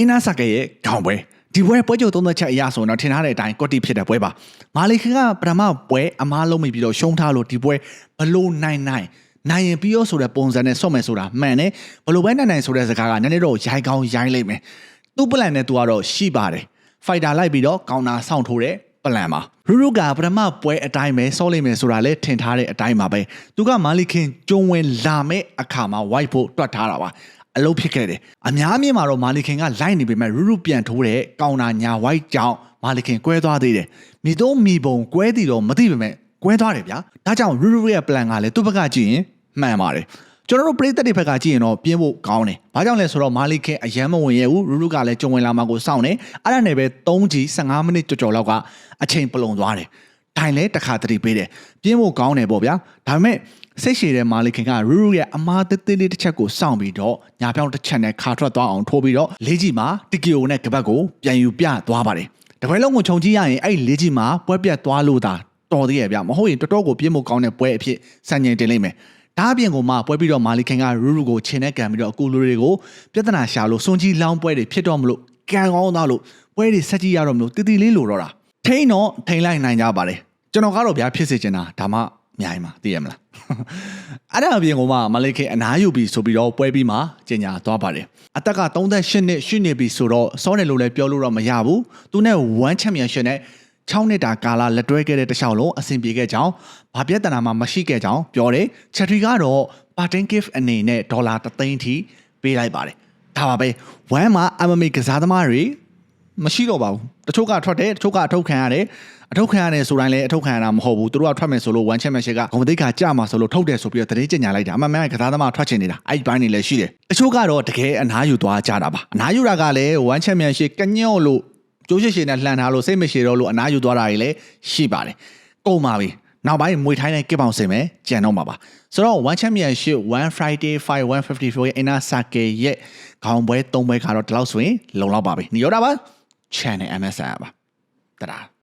Inner Sake ရဲ့ခေါင်းပွဲဒီပွဲပွဲကြိုသုံးသက်ချက်အရဆိုတော့ထင်ထားတဲ့အတိုင်းကွက်တီဖြစ်တဲ့ပွဲပါမာလီခင်ကပထမပွဲအမားလုံးမိပြီးတော့ရှုံးထားလို့ဒီပွဲဘလို့နိုင်ရင်ပြီးရောဆိုတဲ့ပုံစံနဲ့ဆော့မယ်ဆိုတာမှန်တယ်ဘလို့ပဲနိုင်ဆိုတဲ့စကားကနည်းနည်းတော့ရိုင်းကောင်းရိုင်းလိုက်မယ်သူ့ပလန်နဲ့သူကတော့ရှိပါတယ်ဖိုက်တာလိုက်ပြီးတော့ကောင်တာစောင့်ထိုးတဲ့ပလန်ပါရူရူကပထမပွဲအတိုင်းပဲဆော့လိုက်မယ်ဆိုတာလည်းထင်ထားတဲ့အတိုင်းပါပဲသူကမာလီခင်ကျုံဝင်လာမဲ့အခါမှာ white ဖို့တွက်ထားတာပါအလုပ်ဖြစ်ခဲ့တယ်အများမြင်မှာတော့မာလီခင်ကလိုက်နေပေမဲ့ရူရူပြန်ထိုးတဲ့ကောင်တာညာ white ကြောင့်မာလီခင်ကွဲသွားသေးတယ်မိတော့မိပုံကွဲတည်တော့မသိပေမဲ့ကွဲသွားတယ်ဗျာဒါကြောင့်ရူရူရဲ့ plan ကလည်းသူ့ဘက်ကကြည့်ရင်မှန်ပါတယ်ကျွန်တော်တို့ပရိသတ်တွေဘက်ကကြည့်ရင်တော့ပြင်းဖို့ကောင်းတယ်။ဘာကြောင့်လဲဆိုတော့မာလီခင်အရန်မဝင်ရဘူးရူရူကလည်းကြုံဝင်လာမှကိုစောင့်နေအဲ့ဒါနဲ့ပဲ3G 15မိနစ်ကြော်လောက်ကအချိန်ပလုံသွားတယ်။ထိုင်လဲတစ်ခါတတိပေးတယ်။ပြင်းဖို့ကောင်းတယ်ပေါ့ဗျာ။ဒါပေမဲ့စိတ်ရှည်တဲ့မာလီခင်ကရူရူရဲ့အမားသေးသေးလေးတစ်ချက်ကိုစောင့်ပြီးတော့ညာပြောင်းတစ်ချက်နဲ့ခါထွက်သွားအောင်ထိုးပြီးတော့လေးကြီးမှာတီကီယိုနဲ့ကပတ်ကိုပြန်ယူပြသွားပါတယ်။တပွဲလုံးကိုခြုံကြည့်ရရင်အဲ့လေးကြီးမှာပွဲပြတ်သွားလို့သာတော်သေးရဲ့ဗျာ။မဟုတ်ရင်တော်တော်ကိုပြင်းဖို့ကောင်းတဲ့ပွဲအဖြစ်စံချိန်တင်လိမ့်မယ်။ဒါအပြင်ကိုမှပွဲပြီးတော့မာလီခင်ကရူရူကိုခြေနဲ့ကန်ပြီးတော့အကူလူတွေကိုပြဿနာရှာလို့စွန်ကြီးလောင်းပွဲတွေဖြစ်တော့မလို့ကန်ကောင်းသားလို့ပွဲတွေဆက်ကြည့်ရတော့မလို့တီတီလေးလိုတော့တာထိန်းတော့ထိန်းလိုက်နိုင်ကြပါတယ်ကျွန်တော်ကတော့ဗျာဖြစ်စေချင်တာဒါမှမြိုင်မှာသိရမလားအဲ့ဒါအပြင်ကိုမှမာလီခင်အနားယူပြီးဆိုပြီးတော့ပွဲပြီးမှကျင်ညာသွားပါတယ်အသက်က38နှစ်ရှိနေပြီဆိုတော့စောတယ်လို့လည်းပြောလို့တော့မရဘူးသူနဲ့1 championship နဲ့6နှစ်တာကာလလက်တွဲခဲ့တဲ့တခြားလုံးအဆင်ပြေခဲ့ကြောင်းဘာပြဿနာမှမရှိခဲ့ကြောင်းပြောတယ်ချက်ထရီကတော့ parting gift အနေနဲ့ဒေါ်လာ3သိန်းထိပေးလိုက်ပါတယ်ဒါပါပဲ1မှာ MMA ကစားသမားတွေမရှိတော့ပါဘူးတချို့ကထွက်တယ်တချို့ကအထုတ်ခံရတယ်အထုတ်ခံရတယ်ဆိုတိုင်းလည်းအထုတ်ခံရတာမဟုတ်ဘူးသူတို့ကထွက်မယ်ဆိုလို့1 championship ကဂုဏ်သိက္ခာကျမှာဆိုလို့ထုတ်တယ်ဆိုပြီးတော့တတိကျညာလိုက်တာအမှန်မှန်ကစားသမားထွက်ချင်နေတာအဲ့ဒီဘိုင်းနေလည်းရှိတယ်တချို့ကတော့တကယ်အနားယူသွားကြတာပါအနားယူတာကလည်း1 championship ကညော့လို့ကျိုးရှိနဲ့လှန်ထားလို့စိတ်မရှိတော့လို့အနားယူသွားတာတွေလည်းရှိပါတယ်ကုန်ပါပြီနောက်ပိုင်းမွေထိုင်းတဲ့ကစ်ပေါင်စင်မယ်ကြံတော့မှာပါဆိုတော့1 championship 1 Friday fight 154ရဲ့ Inner Sake ရဲ့ခေါင်းပွဲ3ပွဲကတော့ဒီလောက်ဆိုရင်လုံလောက်ပါပြီညောတာပါ channel MSI ပါတဒါ